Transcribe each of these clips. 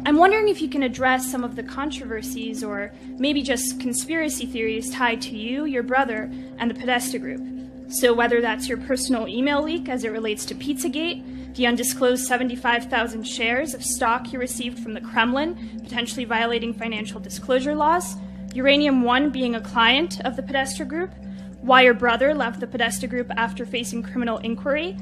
I'm wondering if you can address some of the controversies or maybe just conspiracy theories tied to you, your brother, and the Podester group. So whether that's your personal email leak as it relates to Pizzagate, the undisclosed 75,000 shares of stock you received from the Kremlin, potentially violating financial disclosure laws, Uranium One being a client of the Podester group, why your brother left the Podester group after facing criminal inquiry.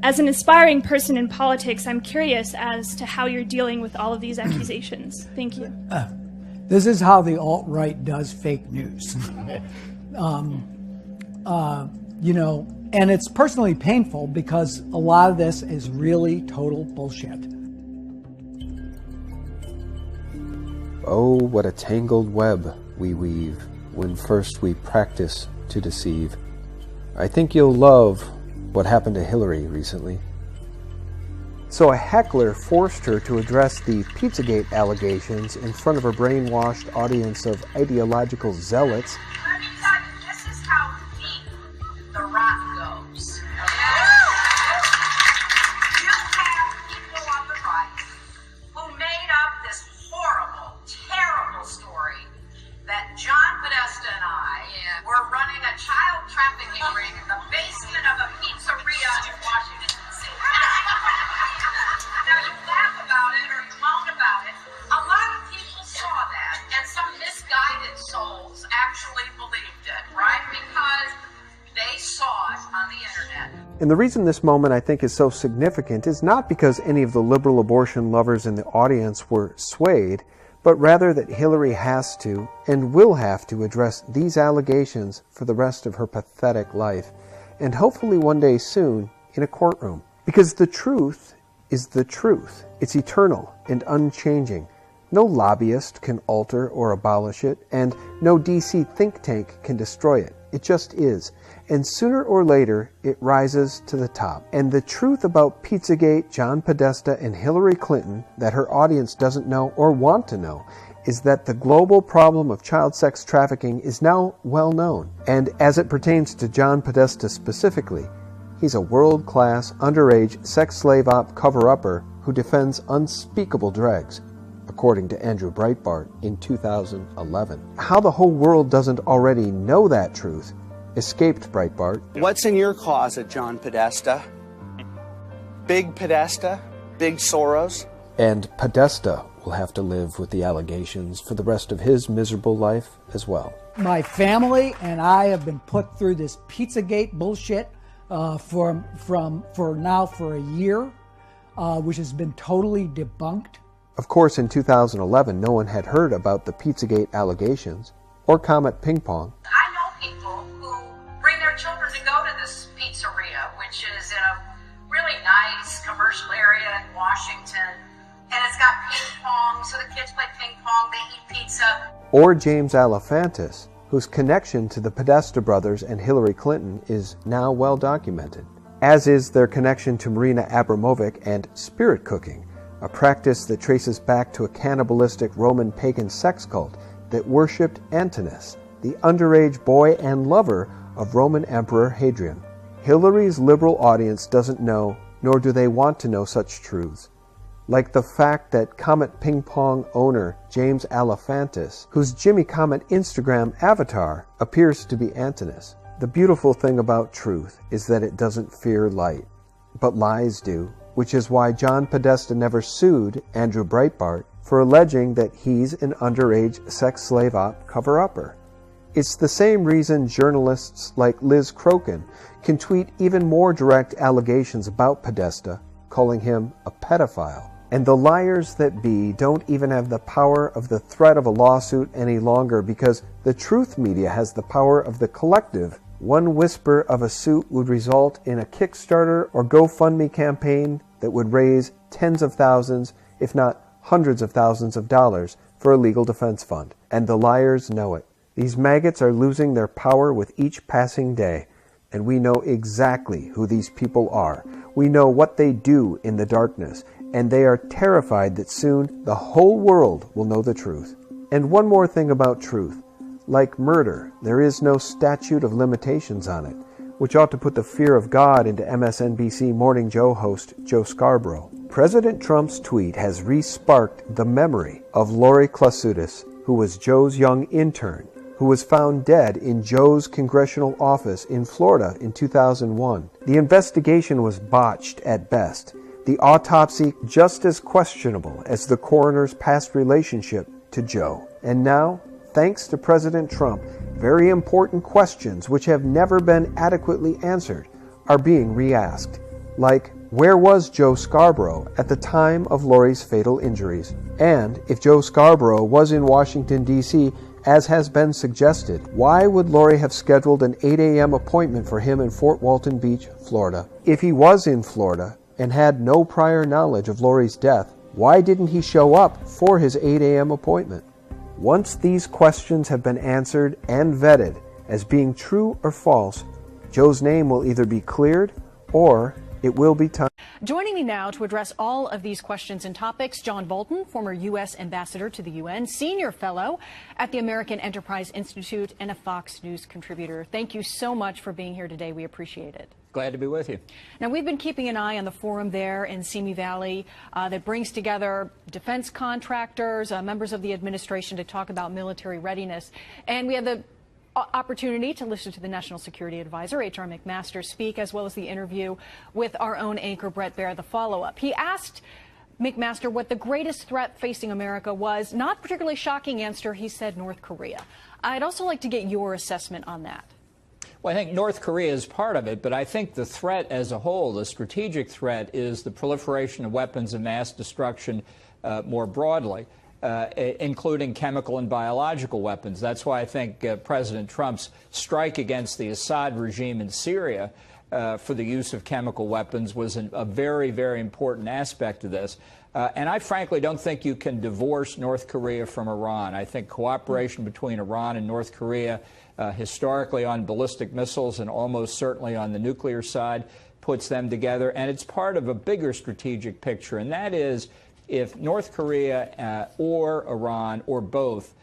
As an aspiring person in politics, I'm curious as to how you're dealing with all of these accusations. Thank you. This is how the alt-right does fake news. And it's personally painful because a lot of this is really total bullshit. Oh, what a tangled web we weave when first we practice to deceive. I think you'll love what happened to Hillary recently. So a heckler forced her to address the Pizzagate allegations in front of a brainwashed audience of ideological zealots. Let me tell you, this is how deep the rot goes. You have people on the right who made up this horrible, terrible story that John Podesta and I were running a child trafficking ring in the basement of a pizzeria in Washington, D.C. Now, you laugh about it or you moan about it. A lot of people saw that, and some misguided souls actually believed it, right? Because they saw it on the internet. And the reason this moment I think is so significant is not because any of the liberal abortion lovers in the audience were swayed, but rather that Hillary has to and will have to address these allegations for the rest of her pathetic life, and hopefully one day soon in a courtroom. Because the truth is the truth. It's eternal and unchanging. No lobbyist can alter or abolish it, and no DC think tank can destroy it. It just is. And sooner or later, it rises to the top. And the truth about Pizzagate, John Podesta, and Hillary Clinton that her audience doesn't know or want to know is that the global problem of child sex trafficking is now well known. And as it pertains to John Podesta specifically, he's a world-class, underage sex slave op cover-upper who defends unspeakable dregs, according to Andrew Breitbart in 2011. How the whole world doesn't already know that truth escaped Breitbart. What's in your closet, John Podesta? Big Podesta? Big Soros? And Podesta will have to live with the allegations for the rest of his miserable life as well. My family and I have been put through this Pizzagate bullshit for a year, which has been totally debunked. Of course, in 2011, no one had heard about the Pizzagate allegations or Comet Ping Pong. I know people who bring their children to go to this pizzeria, which is in a really nice commercial area in Washington, and it's got ping pong, so the kids play ping pong, they eat pizza. Or James Alefantis, whose connection to the Podesta brothers and Hillary Clinton is now well documented, as is their connection to Marina Abramovic and spirit cooking, a practice that traces back to a cannibalistic Roman pagan sex cult that worshipped Antinous, the underage boy and lover of Roman Emperor Hadrian. Hillary's liberal audience doesn't know, nor do they want to know such truths, like the fact that Comet Ping Pong owner James Alefantis, whose Jimmy Comet Instagram avatar appears to be Antinous. The beautiful thing about truth is that it doesn't fear light, but lies do, which is why John Podesta never sued Andrew Breitbart for alleging that he's an underage sex slave op cover-upper. It's the same reason journalists like Liz Crokin can tweet even more direct allegations about Podesta, calling him a pedophile. And the liars that be don't even have the power of the threat of a lawsuit any longer because the truth media has the power of the collective. One whisper of a suit would result in a Kickstarter or GoFundMe campaign that would raise tens of thousands, if not hundreds of thousands of dollars for a legal defense fund. And the liars know it. These maggots are losing their power with each passing day. And we know exactly who these people are. We know what they do in the darkness. And they are terrified that soon the whole world will know the truth. And one more thing about truth. Like murder, there is no statute of limitations on it, which ought to put the fear of God into MSNBC Morning Joe host Joe Scarborough. President Trump's tweet has re-sparked the memory of Lori Klasutis, who was Joe's young intern, who was found dead in Joe's congressional office in Florida in 2001. The investigation was botched at best. The autopsy just as questionable as the coroner's past relationship to Joe. And now, thanks to President Trump, very important questions which have never been adequately answered are being re-asked. Like, where was Joe Scarborough at the time of Lori's fatal injuries? And if Joe Scarborough was in Washington, D.C., as has been suggested, why would Lori have scheduled an 8 a.m. appointment for him in Fort Walton Beach, Florida? If he was in Florida and had no prior knowledge of Lori's death, why didn't he show up for his 8 a.m. appointment? Once these questions have been answered and vetted as being true or false, Joe's name will either be cleared or it will be time. Joining me now to address all of these questions and topics, John Bolton, former U.S. ambassador to the UN, senior fellow at the American Enterprise Institute, and a Fox News contributor. Thank you so much for being here today. We appreciate it. Glad to be with you. Now, we've been keeping an eye on the forum there in Simi Valley that brings together defense contractors, members of the administration to talk about military readiness. And we have the opportunity to listen to the National Security Advisor, H.R. McMaster, speak, as well as the interview with our own anchor, Brett Baer, the follow-up. He asked McMaster what the greatest threat facing America was. Not particularly shocking answer. He said North Korea. I'd also like to get your assessment on that. Well, I think North Korea is part of it, but I think the threat as a whole, the strategic threat, is the proliferation of weapons of mass destruction more broadly. Including chemical and biological weapons. That's why I think President Trump's strike against the Assad regime in Syria for the use of chemical weapons was a very, very important aspect of this. And I frankly don't think you can divorce North Korea from Iran. I think cooperation between Iran and North Korea, historically on ballistic missiles and almost certainly on the nuclear side, puts them together. And it's part of a bigger strategic picture, and that is, if North Korea or Iran or both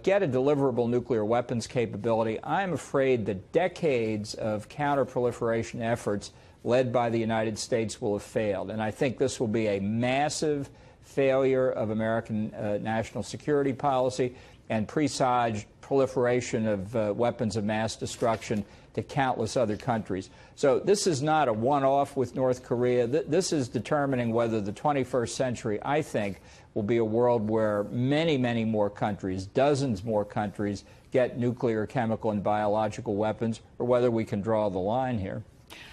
get a deliverable nuclear weapons capability, I'm afraid that decades of counterproliferation efforts led by the United States will have failed. And I think this will be a massive failure of American national security policy and presage proliferation of weapons of mass destruction to countless other countries. So this is not a one-off with North Korea. This is determining whether the 21st century, I think, will be a world where many, many more countries, dozens more countries, get nuclear, chemical, and biological weapons, or whether we can draw the line here.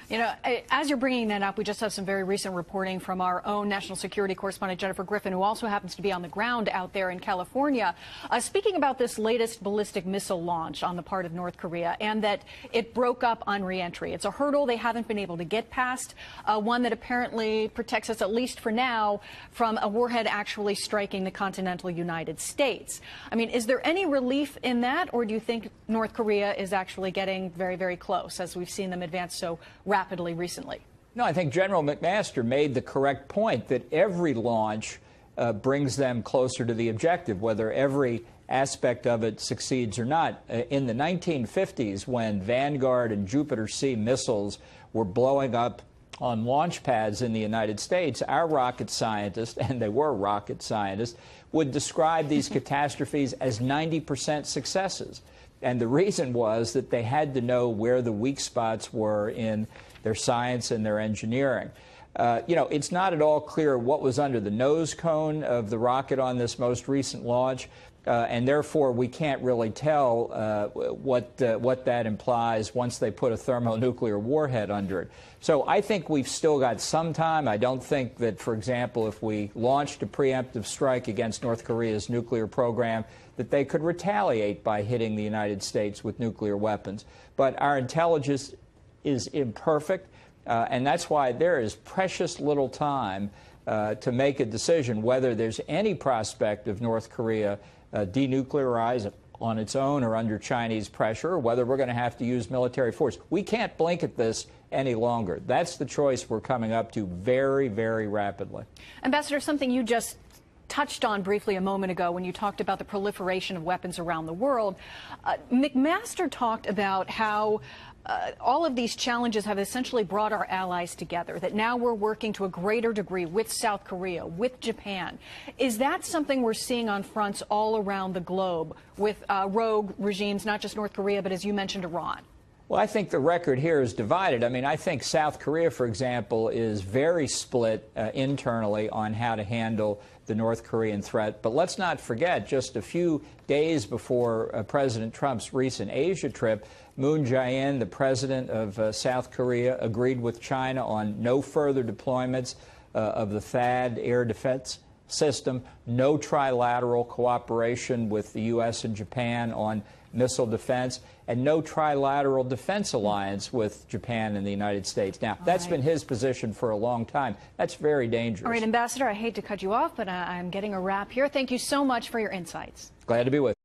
You know, as you're bringing that up, we just have some very recent reporting from our own national security correspondent, Jennifer Griffin, who also happens to be on the ground out there in California, speaking about this latest ballistic missile launch on the part of North Korea, and that it broke up on reentry. It's a hurdle they haven't been able to get past, one that apparently protects us, at least for now, from a warhead actually striking the continental United States. I mean, is there any relief in that, or do you think North Korea is actually getting very, very close, as we've seen them advance so rapidly recently? No, I think General McMaster made the correct point that every launch brings them closer to the objective, whether every aspect of it succeeds or not. In the 1950s, when Vanguard and Jupiter C missiles were blowing up on launch pads in the United States, our rocket scientists, and they were rocket scientists, would describe these catastrophes as 90% successes. And the reason was that they had to know where the weak spots were in their science and their engineering. You know, it's not at all clear what was under the nose cone of the rocket on this most recent launch, and therefore we can't really tell what that implies once they put a thermonuclear warhead under it. So I think we've still got some time. I don't think that, for example, if we launched a preemptive strike against North Korea's nuclear program, that they could retaliate by hitting the United States with nuclear weapons. But our intelligence is imperfect, and that's why there is precious little time to make a decision whether there's any prospect of North Korea denuclearizing on its own or under Chinese pressure, or whether we're going to have to use military force. We can't blink at this any longer. That's the choice we're coming up to very, very rapidly. Ambassador, something you just touched on briefly a moment ago when you talked about the proliferation of weapons around the world. McMaster talked about how all of these challenges have essentially brought our allies together, that now we're working to a greater degree with South Korea, with Japan. Is that something we're seeing on fronts all around the globe with rogue regimes, not just North Korea, but as you mentioned, Iran? Well, I think the record here is divided. I mean, I think South Korea, for example, is very split internally on how to handle the North Korean threat. But let's not forget, just a few days before President Trump's recent Asia trip, Moon Jae-in, the president of South Korea, agreed with China on no further deployments of the THAAD air defense system, no trilateral cooperation with the U.S. and Japan on missile defense, and no trilateral defense alliance with Japan and the United States. Now, that's been his position for a long time. That's very dangerous. All right, Ambassador, I hate to cut you off, but I'm getting a wrap here. Thank you so much for your insights. Glad to be with you.